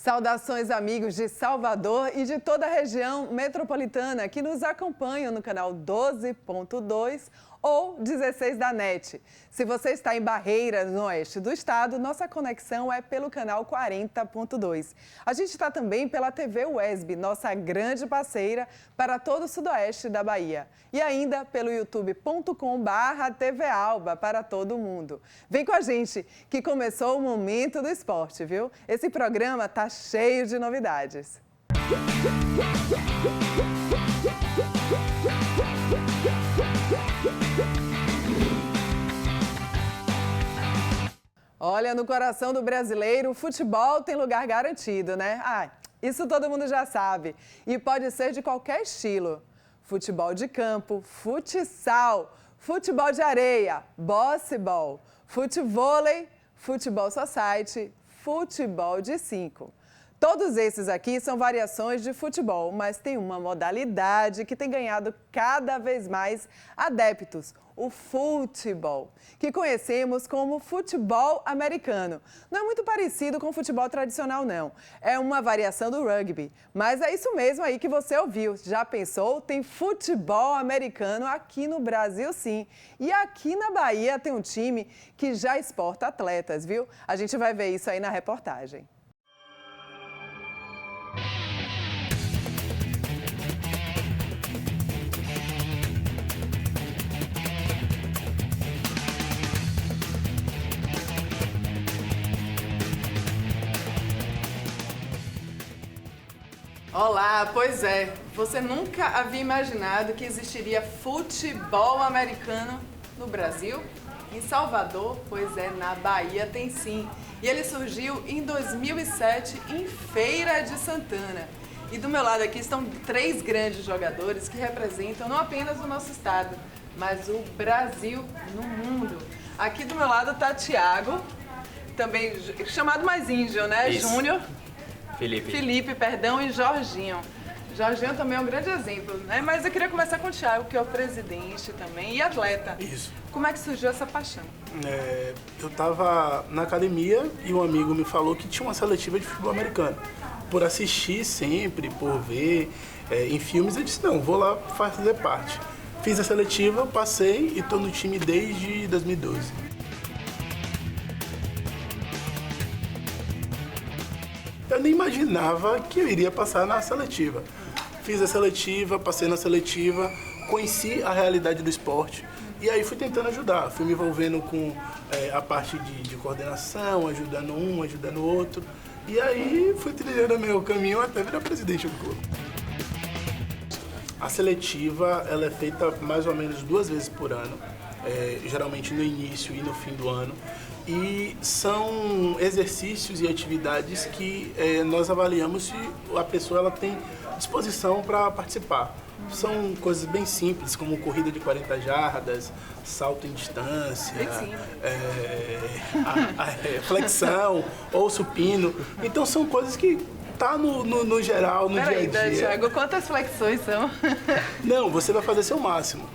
Saudações, amigos de Salvador e de toda a região metropolitana que nos acompanham no canal 12.2 ou 16 da NET. Se você está em Barreiras, no oeste do estado, nossa conexão é pelo canal 40.2. A gente está também pela TV UESB, nossa grande parceira para todo o sudoeste da Bahia. E ainda pelo youtube.com/TV Alba para todo mundo. Vem com a gente, que começou o Momento do Esporte, viu? Esse programa está cheio de novidades. Olha, no coração do brasileiro, o futebol tem lugar garantido, né? Isso todo mundo já sabe. E pode ser de qualquer estilo. Futebol de campo, futsal, futebol de areia, bossebol, futevôlei, futebol society, futebol de 5. Todos esses aqui são variações de futebol, mas tem uma modalidade que tem ganhado cada vez mais adeptos, o futebol, que conhecemos como futebol americano. Não é muito parecido com o futebol tradicional, não. É uma variação do rugby, mas é isso mesmo aí que você ouviu. Já pensou? Tem futebol americano aqui no Brasil, sim. E aqui na Bahia tem um time que já exporta atletas, viu? A gente vai ver isso aí na reportagem. Olá, pois é, você nunca havia imaginado que existiria futebol americano no Brasil? Em Salvador, pois é, na Bahia tem sim. E ele surgiu em 2007 em Feira de Santana. E do meu lado aqui estão 3 grandes jogadores que representam não apenas o nosso estado, mas o Brasil no mundo. Aqui do meu lado está Thiago, também chamado mais índio, né? Isso. Júnior. Felipe, e Jorginho. Jorginho também é um grande exemplo, né? Mas eu queria começar com o Thiago, que é o presidente também e atleta. Isso. Como é que surgiu essa paixão? Eu estava na academia e um amigo me falou que tinha uma seletiva de futebol americano. Por assistir sempre, por ver em filmes, eu disse, não, vou lá fazer parte. Fiz a seletiva, passei e estou no time desde 2012. Eu nem imaginava que eu iria passar na seletiva. Fiz a seletiva, passei na seletiva, conheci a realidade do esporte e aí fui tentando ajudar. Fui me envolvendo com a parte de coordenação, ajudando um, ajudando o outro. E aí fui trilhando meu caminho até virar presidente do clube. A seletiva ela é feita mais ou menos 2 vezes por ano, geralmente no início e no fim do ano. E são exercícios e atividades que nós avaliamos se a pessoa ela tem disposição para participar. São coisas bem simples, como corrida de 40 jardas, salto em distância, flexão ou supino. Então são coisas que tá no geral, no dia a dia. Peraí, Thiago, quantas flexões são? Não, você vai fazer seu máximo.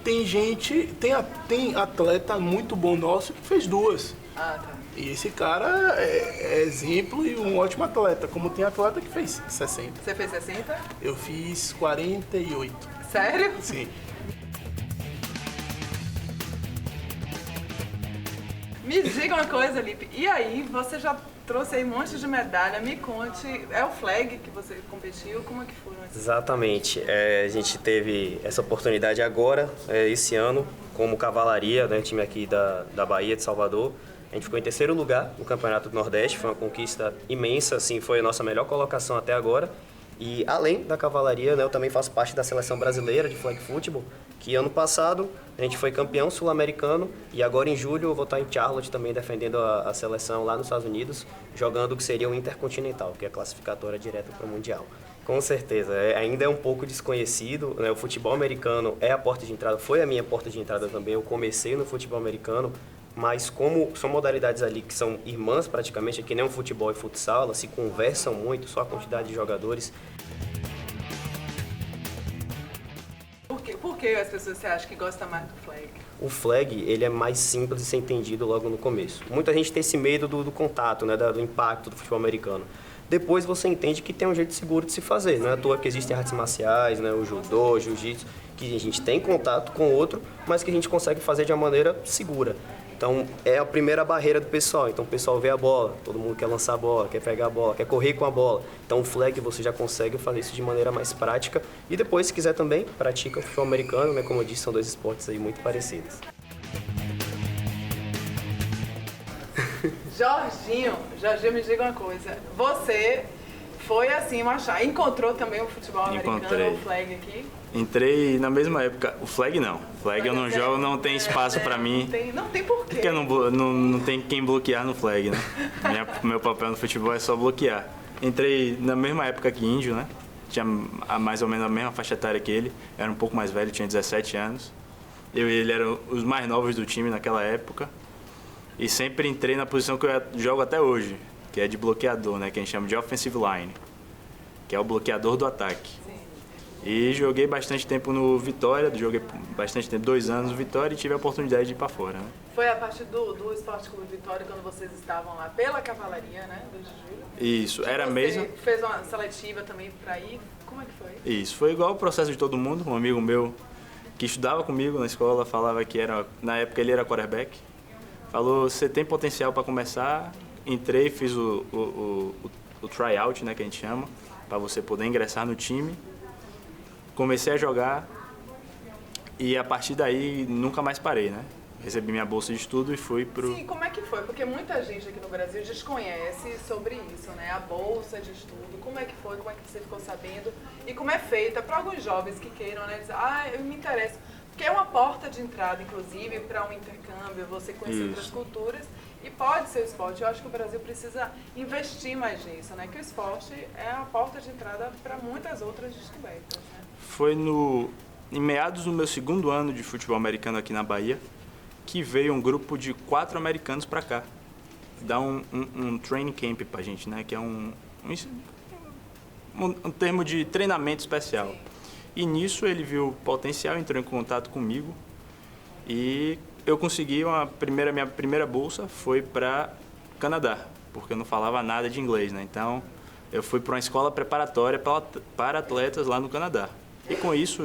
Tem atleta muito bom nosso que fez 2. Ah, tá. E esse cara é exemplo e um ótimo atleta, como tem atleta que fez 60. Você fez 60? Eu fiz 48. Sério? Sim. Me diga uma coisa, Lipe. E aí, você já trouxe aí um monte de medalha. Me conte, é o flag que você competiu? Como é que foi? Exatamente. A gente teve essa oportunidade agora, esse ano, como cavalaria, né, time aqui da Bahia, de Salvador. A gente ficou em 3º lugar no Campeonato do Nordeste, foi uma conquista imensa, assim, foi a nossa melhor colocação até agora. E além da cavalaria, né, eu também faço parte da seleção brasileira de flag football, que ano passado a gente foi campeão sul-americano e agora em julho eu vou estar em Charlotte também defendendo a seleção lá nos Estados Unidos, jogando o que seria o Intercontinental, que é a classificatória direta para o Mundial. Com certeza, ainda é um pouco desconhecido, né? O futebol americano é a porta de entrada, foi a minha porta de entrada também, eu comecei no futebol americano, mas como são modalidades ali que são irmãs praticamente, que nem um futebol e futsal, elas se conversam muito, só a quantidade de jogadores. Por que as pessoas você acha que gostam mais do flag? O flag, ele é mais simples de ser entendido logo no começo. Muita gente tem esse medo do contato, né, do impacto do futebol americano. depois você entende que tem um jeito seguro de se fazer. Não é à toa que existem artes marciais, né, o judô, o jiu-jitsu, que a gente tem contato com o outro, mas que a gente consegue fazer de uma maneira segura. Então, é a primeira barreira do pessoal. Então, o pessoal vê a bola, todo mundo quer lançar a bola, quer pegar a bola, quer correr com a bola. Então, o flag você já consegue fazer isso de maneira mais prática. E depois, se quiser também, pratica o futebol americano, né? Como eu disse, são dois esportes aí muito parecidos. Jorginho, me diga uma coisa. Você foi assim, encontrou também o futebol americano, o flag aqui? Entrei na mesma época. O flag não. Flag eu não jogo, não tem espaço pra mim. Não tem porquê. Porque não tem quem bloquear no flag, né? Meu papel no futebol é só bloquear. Entrei na mesma época que Índio, né? Tinha mais ou menos a mesma faixa etária que ele. Era um pouco mais velho, tinha 17 anos. Eu e ele eram os mais novos do time naquela época. E sempre entrei na posição que eu jogo até hoje, que é de bloqueador, né? Que a gente chama de offensive line, que é o bloqueador do ataque. E joguei bastante tempo no Vitória, joguei bastante tempo, 2 anos no Vitória, e tive a oportunidade de ir para fora, né? Foi a partir do Esporte Clube Vitória, quando vocês estavam lá pela cavalaria, né, do Júlio? Isso, era mesmo. Você fez uma seletiva também para ir? Como é que foi? Isso, foi igual o processo de todo mundo. Um amigo meu que estudava comigo na escola falava que na época ele era quarterback. Falou, você tem potencial para começar. Entrei, fiz o tryout, né, que a gente chama, para você poder ingressar no time. Comecei a jogar e a partir daí nunca mais parei, né? Recebi minha bolsa de estudo e fui pro... Sim, como é que foi? Porque muita gente aqui no Brasil desconhece sobre isso, né? A bolsa de estudo, como é que foi, como é que você ficou sabendo e como é feita para alguns jovens que queiram, né? Dizer, eu me interesso. Porque é uma porta de entrada, inclusive, para um intercâmbio, você conhecer outras culturas e pode ser o esporte. Eu acho que o Brasil precisa investir mais nisso, né? Que o esporte é a porta de entrada para muitas outras descobertas, né? Foi em meados do meu 2º ano de futebol americano aqui na Bahia que veio um grupo de 4 americanos para cá dar um training camp pra gente, né? Que é um termo de treinamento especial. Sim. E nisso ele viu potencial, entrou em contato comigo e eu consegui minha primeira bolsa foi para Canadá, porque eu não falava nada de inglês, né? Então eu fui para uma escola preparatória para atletas lá no Canadá. E com isso,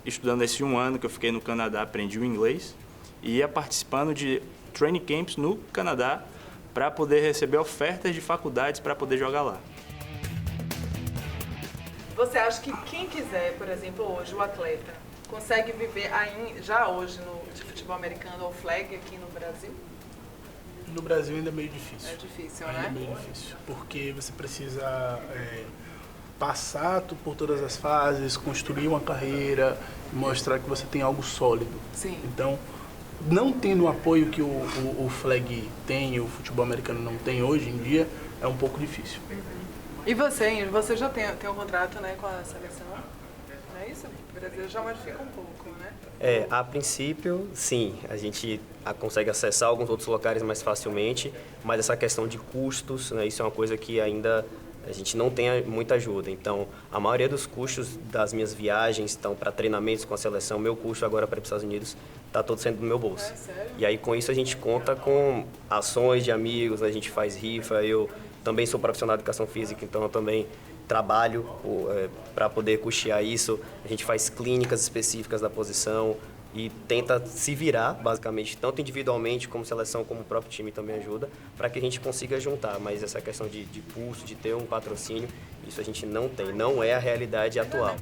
estudando esse 1 ano que eu fiquei no Canadá, aprendi o inglês e ia participando de training camps no Canadá para poder receber ofertas de faculdades para poder jogar lá. Você acha que quem quiser, por exemplo, hoje, o atleta, consegue viver já hoje de futebol americano ou flag aqui no Brasil? No Brasil ainda é meio difícil. É difícil, ainda né? É meio difícil, porque você precisa passar por todas as fases, construir uma carreira, mostrar que você tem algo sólido. Sim. Então, não tendo o apoio que o flag tem, o futebol americano não tem hoje em dia, é um pouco difícil. E você já tem um contrato, né, com a seleção? Não é isso? O Brasil já modifica um pouco, né? A princípio, sim. A gente consegue acessar alguns outros locais mais facilmente, mas essa questão de custos, né, isso é uma coisa que ainda a gente não tem muita ajuda. Então, a maioria dos custos das minhas viagens, então, para treinamentos com a seleção, meu custo agora para ir para os Estados Unidos está todo sendo do meu bolso. Sério? E aí, com isso, a gente conta com ações de amigos, a gente faz rifa. Eu também sou profissional de educação física, então eu também trabalho para poder custear isso. A gente faz clínicas específicas da posição e tenta se virar, basicamente, tanto individualmente como seleção, como o próprio time também ajuda, para que a gente consiga juntar. Mas essa questão de custo, de ter um patrocínio, isso a gente não tem, não é a realidade atual.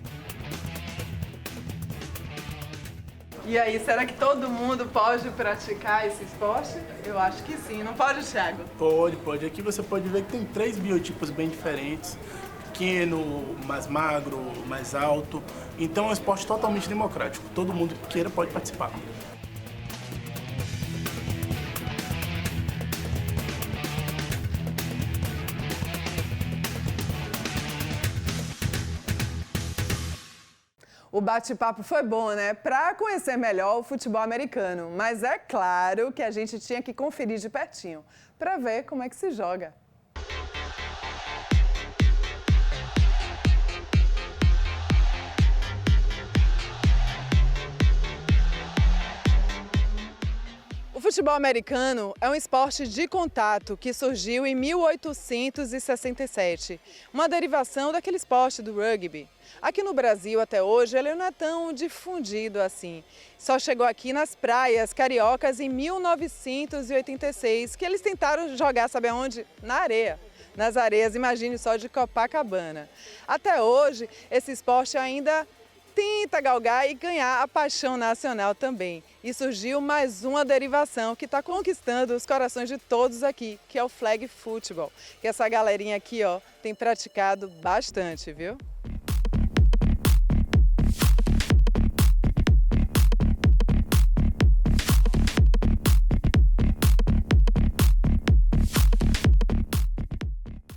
E aí, será que todo mundo pode praticar esse esporte? Eu acho que sim, não pode, Thiago? Pode. Aqui você pode ver que tem 3 biotipos bem diferentes. Pequeno, mais magro, mais alto. Então é um esporte totalmente democrático. Todo mundo que queira pode participar. O bate-papo foi bom, né? Para conhecer melhor o futebol americano. Mas é claro que a gente tinha que conferir de pertinho para ver como é que se joga. O futebol americano é um esporte de contato que surgiu em 1867, uma derivação daquele esporte do rugby. Aqui no Brasil, até hoje, ele não é tão difundido assim. Só chegou aqui nas praias cariocas em 1986, que eles tentaram jogar, sabe aonde? Na areia. Nas areias, imagine só, de Copacabana. Até hoje, esse esporte ainda tenta galgar e ganhar a paixão nacional também. E surgiu mais uma derivação que está conquistando os corações de todos aqui, que é o flag football, que essa galerinha aqui, ó, tem praticado bastante, viu?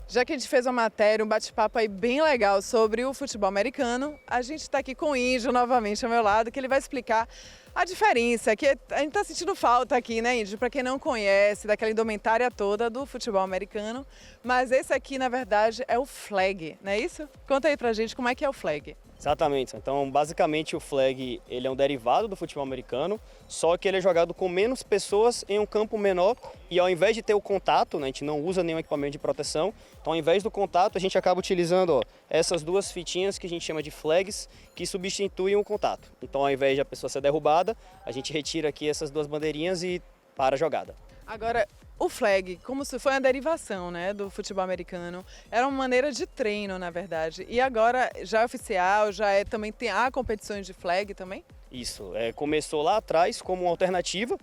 Já que a gente fez uma matéria, um bate-papo aí bem legal sobre o futebol americano, a gente está aqui com o Índio novamente ao meu lado, que ele vai explicar a diferença, que a gente está sentindo falta aqui, né, Índio? Para quem não conhece, daquela indumentária toda do futebol americano, mas esse aqui, na verdade, é o flag, não é isso? Conta aí pra gente como é que é o flag. Exatamente. Então, basicamente, o flag ele é um derivado do futebol americano, só que ele é jogado com menos pessoas em um campo menor e ao invés de ter o contato, né, a gente não usa nenhum equipamento de proteção, então ao invés do contato a gente acaba utilizando, ó, essas duas fitinhas que a gente chama de flags, que substituem o contato. Então, ao invés de a pessoa ser derrubada, a gente retira aqui essas duas bandeirinhas e para a jogada. Agora, o flag, como se foi uma derivação, né, do futebol americano, era uma maneira de treino, na verdade. E agora já é oficial, também há competições de flag também? Isso, começou lá atrás como uma alternativa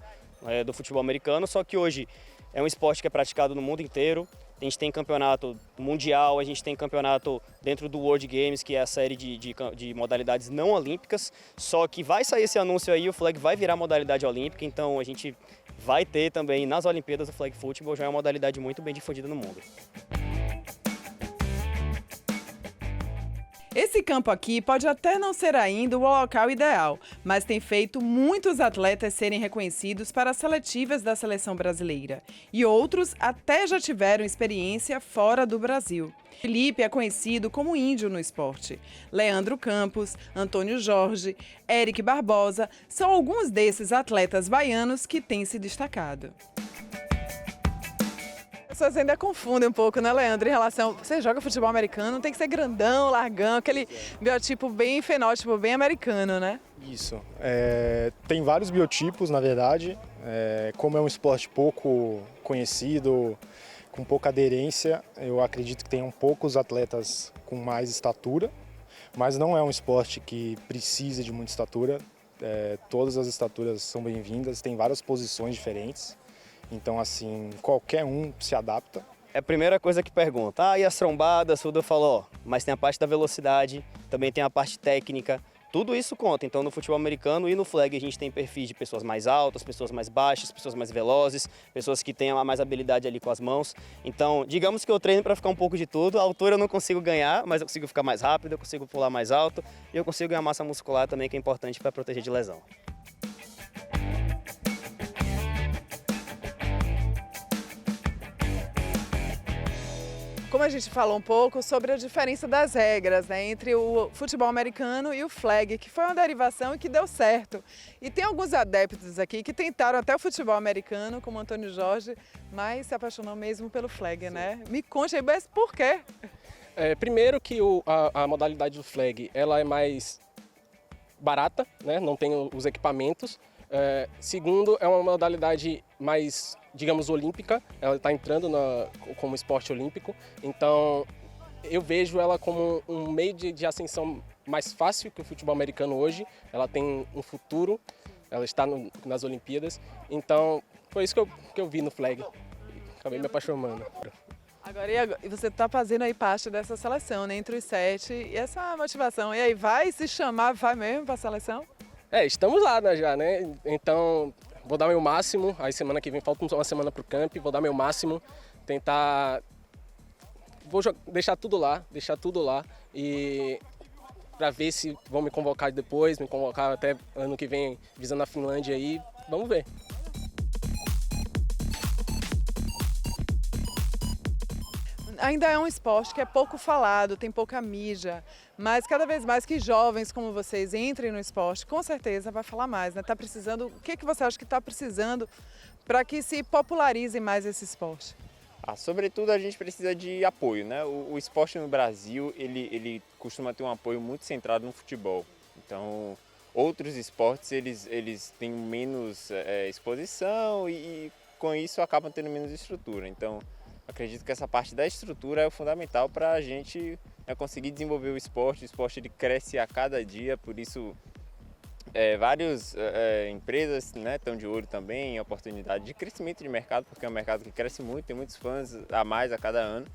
do futebol americano, só que hoje é um esporte que é praticado no mundo inteiro. A gente tem campeonato mundial, a gente tem campeonato dentro do World Games, que é a série de modalidades não olímpicas, só que vai sair esse anúncio aí, o flag vai virar modalidade olímpica, então a gente vai ter também nas Olimpíadas o flag football, já é uma modalidade muito bem difundida no mundo. Esse campo aqui pode até não ser ainda o local ideal, mas tem feito muitos atletas serem reconhecidos para as seletivas da seleção brasileira. E outros até já tiveram experiência fora do Brasil. Felipe é conhecido como índio no esporte. Leandro Campos, Antônio Jorge, Eric Barbosa são alguns desses atletas baianos que têm se destacado. As pessoas ainda confundem um pouco, né, Leandro, em relação... Você joga futebol americano, tem que ser grandão, largão, aquele biotipo bem fenótipo, bem americano, né? Isso. Tem vários biotipos, na verdade. Como é um esporte pouco conhecido, com pouca aderência, eu acredito que tenham poucos atletas com mais estatura, mas não é um esporte que precise de muita estatura. Todas as estaturas são bem-vindas, tem várias posições diferentes. Então, assim, qualquer um se adapta. É a primeira coisa que pergunta, e as trombadas, tudo eu falo, ó, mas tem a parte da velocidade, também tem a parte técnica, tudo isso conta. Então, no futebol americano e no flag a gente tem perfis de pessoas mais altas, pessoas mais baixas, pessoas mais velozes, pessoas que têm mais habilidade ali com as mãos. Então, digamos que eu treino para ficar um pouco de tudo, a altura eu não consigo ganhar, mas eu consigo ficar mais rápido, eu consigo pular mais alto e eu consigo ganhar massa muscular também, que é importante para proteger de lesão. Como a gente falou um pouco sobre a diferença das regras, né, entre o futebol americano e o flag, que foi uma derivação e que deu certo. E tem alguns adeptos aqui que tentaram até o futebol americano, como o Antônio Jorge, mas se apaixonou mesmo pelo flag, né? Me conte aí, mas por quê? Primeiro que a modalidade do flag ela é mais barata, né? Não tem os equipamentos. Segundo, é uma modalidade mais, digamos, olímpica, ela está entrando como esporte olímpico, então eu vejo ela como um meio de ascensão mais fácil que o futebol americano hoje, ela tem um futuro, ela está nas Olimpíadas, então foi isso que eu vi no flag, acabei me apaixonando. Agora, e você está fazendo aí parte dessa seleção, né, entre os 7, e essa motivação, e aí vai se chamar, vai mesmo para a seleção? Estamos lá, né, já, né? Então, vou dar meu máximo. Aí semana que vem falta uma semana pro camp, vou dar meu máximo, tentar... Vou deixar tudo lá e para ver se vão me convocar depois, me convocar até ano que vem visando a Finlândia aí, vamos ver. ainda é um esporte que é pouco falado, tem pouca mídia, mas cada vez mais que jovens como vocês entrem no esporte, com certeza vai falar mais, né? Tá precisando, o que você acha que está precisando para que se popularize mais esse esporte? Sobretudo a gente precisa de apoio, né? O esporte no Brasil, ele costuma ter um apoio muito centrado no futebol. Então, outros esportes, eles têm menos exposição e com isso acabam tendo menos estrutura. Então, acredito que essa parte da estrutura é fundamental para a gente conseguir desenvolver o esporte. O esporte ele cresce a cada dia, por isso várias empresas estão de olho também em oportunidade de crescimento de mercado, porque é um mercado que cresce muito, tem muitos fãs a mais a cada ano.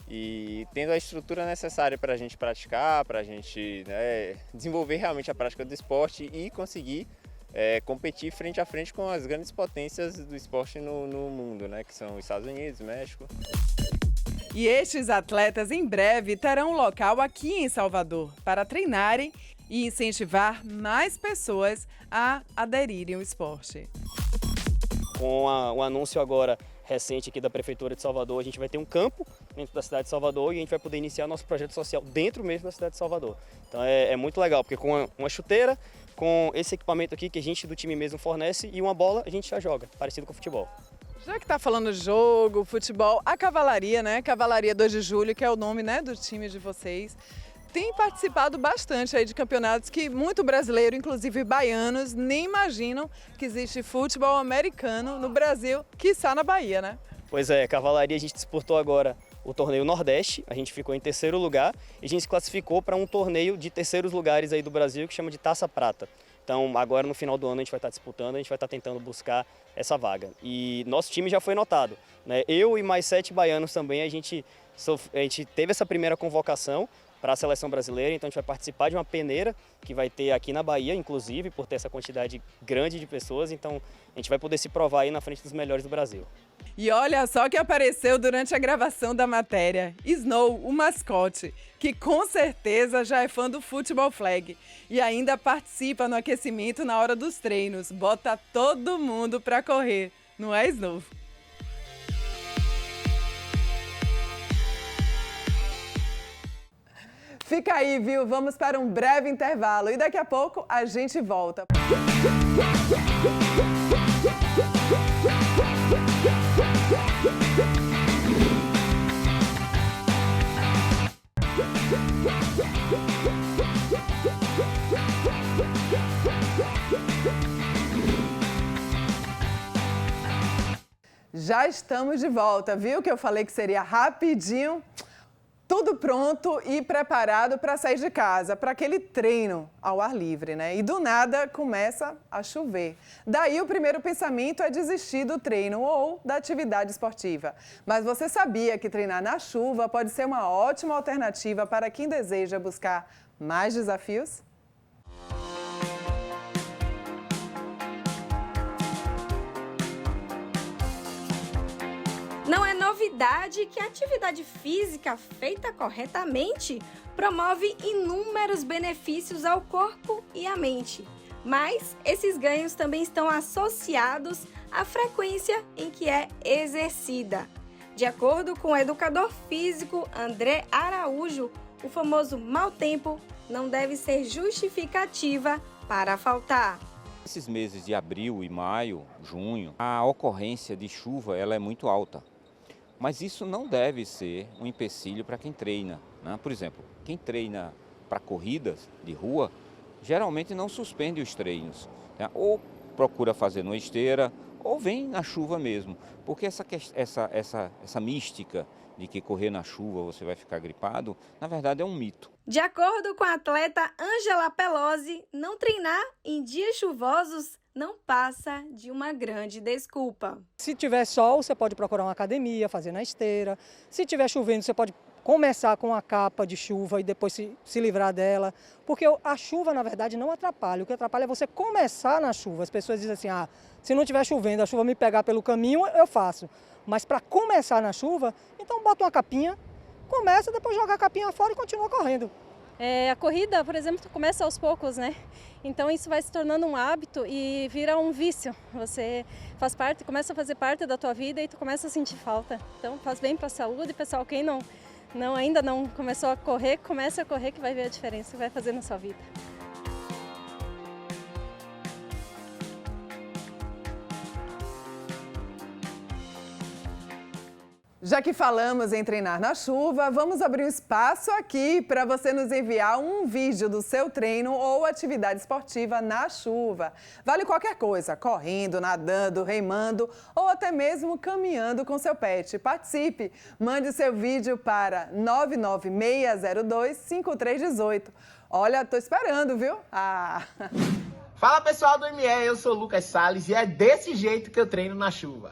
E tendo a estrutura necessária para a gente praticar, para a gente desenvolver realmente a prática do esporte e conseguir competir frente a frente com as grandes potências do esporte no mundo, né, que são os Estados Unidos, México. E estes atletas em breve terão um local aqui em Salvador para treinarem e incentivar mais pessoas a aderirem ao esporte. Com o anúncio agora recente aqui da Prefeitura de Salvador, a gente vai ter um campo dentro da cidade de Salvador e a gente vai poder iniciar nosso projeto social dentro mesmo da cidade de Salvador. Então é muito legal, porque com uma chuteira, com esse equipamento aqui que a gente do time mesmo fornece e uma bola, a gente já joga, parecido com o futebol. Já que está falando jogo, futebol, a Cavalaria, né? Cavalaria 2 de Julho, que é o nome, né, do time de vocês, tem participado bastante aí de campeonatos que muito brasileiro, inclusive baianos, nem imaginam que existe futebol americano no Brasil, quiçá na Bahia, né? Pois é, Cavalaria a gente disputou agora o torneio Nordeste, a gente ficou em terceiro lugar e a gente se classificou para um torneio de terceiros lugares aí do Brasil que chama de Taça Prata. Então agora no final do ano a gente vai estar disputando, a gente vai estar tentando buscar essa vaga. E nosso time já foi notado, né? Eu e mais 7 baianos também, a gente teve essa primeira convocação para a seleção brasileira, então a gente vai participar de uma peneira que vai ter aqui na Bahia, inclusive, por ter essa quantidade grande de pessoas, então a gente vai poder se provar aí na frente dos melhores do Brasil. E olha só que apareceu durante a gravação da matéria, Snow, o mascote, que com certeza já é fã do Futebol Flag e ainda participa no aquecimento na hora dos treinos, bota todo mundo para correr, não é, Snow? Fica aí, viu? Vamos para um breve intervalo e daqui a pouco a gente volta. Já estamos de volta, viu? Que eu falei que seria rapidinho. Tudo pronto e preparado para sair de casa, para aquele treino ao ar livre, né? E do nada começa a chover. Daí o primeiro pensamento é desistir do treino ou da atividade esportiva. Mas você sabia que treinar na chuva pode ser uma ótima alternativa para quem deseja buscar mais desafios? Não é novidade que a atividade física feita corretamente promove inúmeros benefícios ao corpo e à mente. Mas esses ganhos também estão associados à frequência em que é exercida. De acordo com o educador físico André Araújo, o famoso mau tempo não deve ser justificativa para faltar. Nesses meses de abril e maio, junho, a ocorrência de chuva ela é muito alta. Mas isso não deve ser um empecilho para quem treina, né? Por exemplo, quem treina para corridas de rua, geralmente não suspende os treinos, né? Ou procura fazer numa esteira, ou vem na chuva mesmo. Porque essa mística de que correr na chuva você vai ficar gripado, na verdade é um mito. De acordo com a atleta Ângela Pelosi, não treinar em dias chuvosos não passa de uma grande desculpa. Se tiver sol, você pode procurar uma academia, fazer na esteira. Se tiver chovendo, você pode começar com a capa de chuva e depois se livrar dela. Porque a chuva, na verdade, não atrapalha. O que atrapalha é você começar na chuva. As pessoas dizem assim, se não estiver chovendo, a chuva me pegar pelo caminho, eu faço. Mas para começar na chuva, então bota uma capinha, começa, depois joga a capinha fora e continua correndo. A corrida, por exemplo, começa aos poucos, né? Então isso vai se tornando um hábito e vira um vício. Você faz parte, começa a fazer parte da tua vida e tu começa a sentir falta. Então faz bem para a saúde, pessoal. Quem ainda não começou a correr, comece a correr que vai ver a diferença que vai fazer na sua vida. Já que falamos em treinar na chuva, vamos abrir um espaço aqui para você nos enviar um vídeo do seu treino ou atividade esportiva na chuva. Vale qualquer coisa, correndo, nadando, remando ou até mesmo caminhando com seu pet. Participe! Mande seu vídeo para 996025318. Olha, tô esperando, viu? Fala pessoal do ME, eu sou o Lucas Salles e é desse jeito que eu treino na chuva.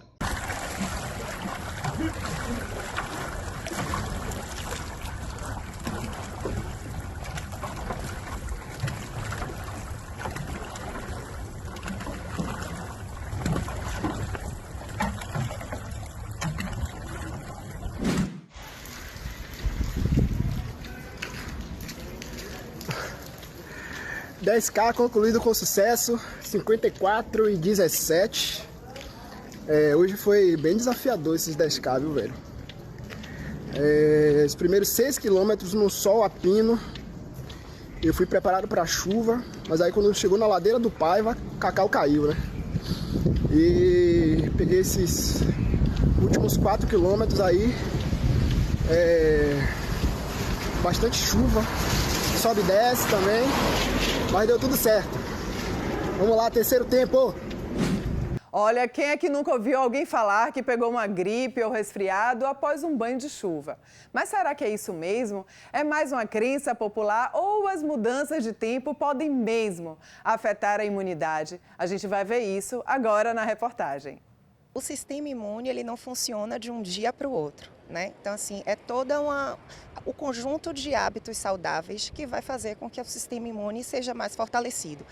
$10K concluído com sucesso, 54:17. Hoje foi bem desafiador esses 10K, viu, velho? Os primeiros 6 quilômetros no sol a pino. Eu fui preparado para chuva, mas aí quando chegou na ladeira do Paiva, Cacau caiu, né? E peguei esses últimos 4 quilômetros aí, bastante chuva, sobe e desce também, mas deu tudo certo. Vamos lá, terceiro tempo! Olha, quem é que nunca ouviu alguém falar que pegou uma gripe ou resfriado após um banho de chuva? Mas será que é isso mesmo? É mais uma crença popular ou as mudanças de tempo podem mesmo afetar a imunidade? A gente vai ver isso agora na reportagem. O sistema imune ele não funciona de um dia para o outro, né? Então, assim, é o conjunto de hábitos saudáveis que vai fazer com que o sistema imune seja mais fortalecido.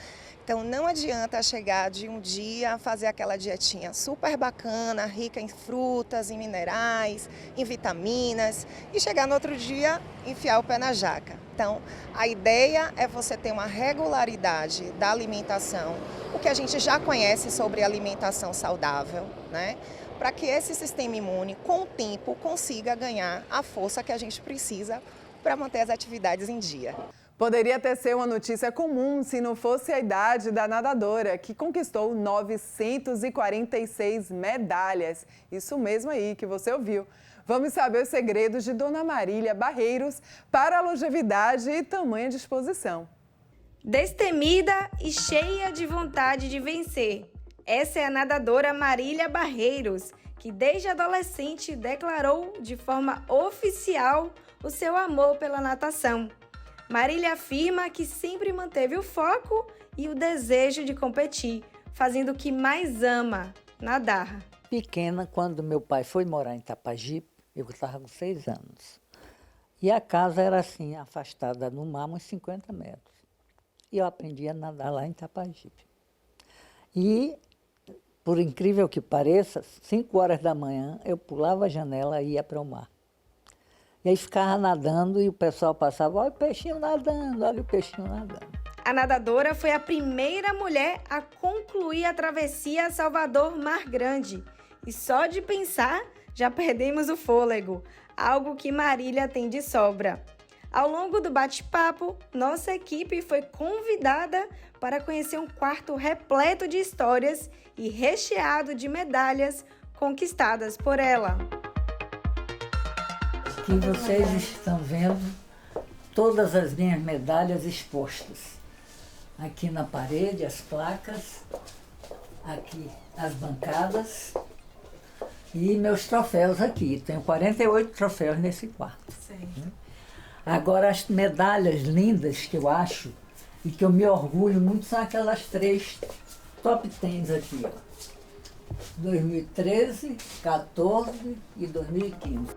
Então, não adianta chegar de um dia, fazer aquela dietinha super bacana, rica em frutas, em minerais, em vitaminas, e chegar no outro dia, enfiar o pé na jaca. Então, a ideia é você ter uma regularidade da alimentação, o que a gente já conhece sobre alimentação saudável, né? Para que esse sistema imune, com o tempo, consiga ganhar a força que a gente precisa para manter as atividades em dia. Poderia até ser uma notícia comum se não fosse a idade da nadadora, que conquistou 946 medalhas. Isso mesmo aí que você ouviu. Vamos saber os segredos de Dona Marília Barreiros para a longevidade e tamanha disposição. Destemida e cheia de vontade de vencer. Essa é a nadadora Marília Barreiros, que desde adolescente declarou de forma oficial o seu amor pela natação. Marília afirma que sempre manteve o foco e o desejo de competir, fazendo o que mais ama, nadar. Pequena, quando meu pai foi morar em Itapajipe, eu estava com 6 anos. E a casa era assim, afastada no mar, uns 50 metros. E eu aprendi a nadar lá em Itapajipe. E, por incrível que pareça, 5 horas da manhã, eu pulava a janela e ia para o mar. E aí ficava nadando e o pessoal passava, olha o peixinho nadando, olha o peixinho nadando. A nadadora foi a primeira mulher a concluir a travessia Salvador-Mar Grande. E só de pensar, já perdemos o fôlego, algo que Marília tem de sobra. Ao longo do bate-papo, nossa equipe foi convidada para conhecer um quarto repleto de histórias e recheado de medalhas conquistadas por ela. Aqui vocês estão vendo todas as minhas medalhas expostas. Aqui na parede, as placas, aqui as bancadas e meus troféus aqui. Tenho 48 troféus nesse quarto. Sim. Agora, as medalhas lindas que eu acho e que eu me orgulho muito são aquelas 3 top 10 aqui, ó. 2013, 14 e 2015.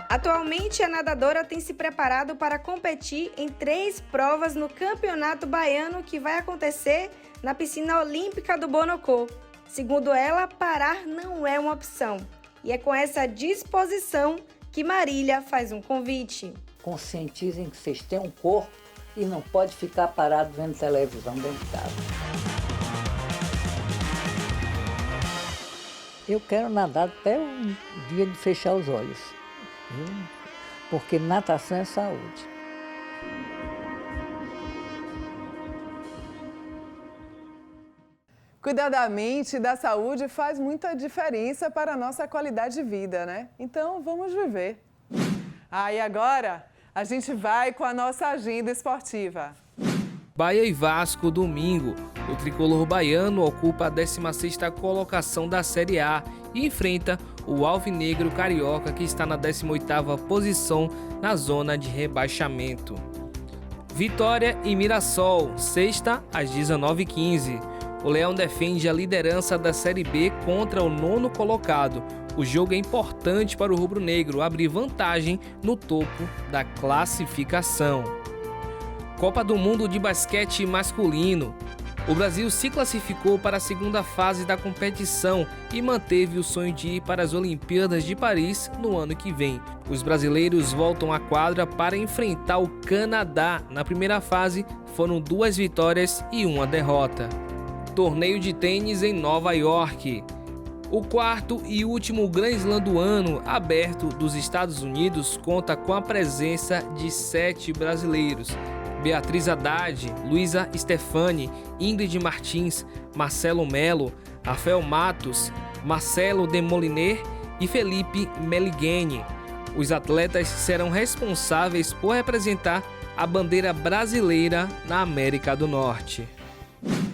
Atualmente, a nadadora tem se preparado para competir em 3 provas no Campeonato Baiano que vai acontecer na Piscina Olímpica do Bonocô. Segundo ela, parar não é uma opção. E é com essa disposição que Marília faz um convite. conscientizem que vocês têm um corpo e não pode ficar parado vendo televisão dentro de casa. Eu quero nadar até o dia de fechar os olhos, viu? Porque natação é saúde. Cuidar da mente e da saúde faz muita diferença para a nossa qualidade de vida, né? Então, vamos viver. E agora, a gente vai com a nossa agenda esportiva. Bahia e Vasco, domingo. O tricolor baiano ocupa a 16ª colocação da Série A e enfrenta o Alvinegro Carioca, que está na 18ª posição na zona de rebaixamento. Vitória e Mirassol, sexta às 19h15. O Leão defende a liderança da Série B contra o 9º colocado. O jogo é importante para o rubro-negro abrir vantagem no topo da classificação. Copa do Mundo de Basquete Masculino. O Brasil se classificou para a segunda fase da competição e manteve o sonho de ir para as Olimpíadas de Paris no ano que vem. Os brasileiros voltam à quadra para enfrentar o Canadá. Na primeira fase, foram 2 vitórias e 1 derrota. Torneio de tênis em Nova York. O quarto e último Grand Slam do ano, aberto dos Estados Unidos, conta com a presença de 7 brasileiros. Beatriz Haddad, Luísa Stefani, Ingrid Martins, Marcelo Melo, Rafael Matos, Marcelo Demoliner e Felipe Meligeni. Os atletas serão responsáveis por representar a bandeira brasileira na América do Norte.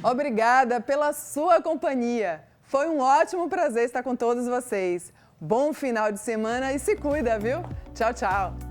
Obrigada pela sua companhia. Foi um ótimo prazer estar com todos vocês. Bom final de semana e se cuida, viu? Tchau, tchau.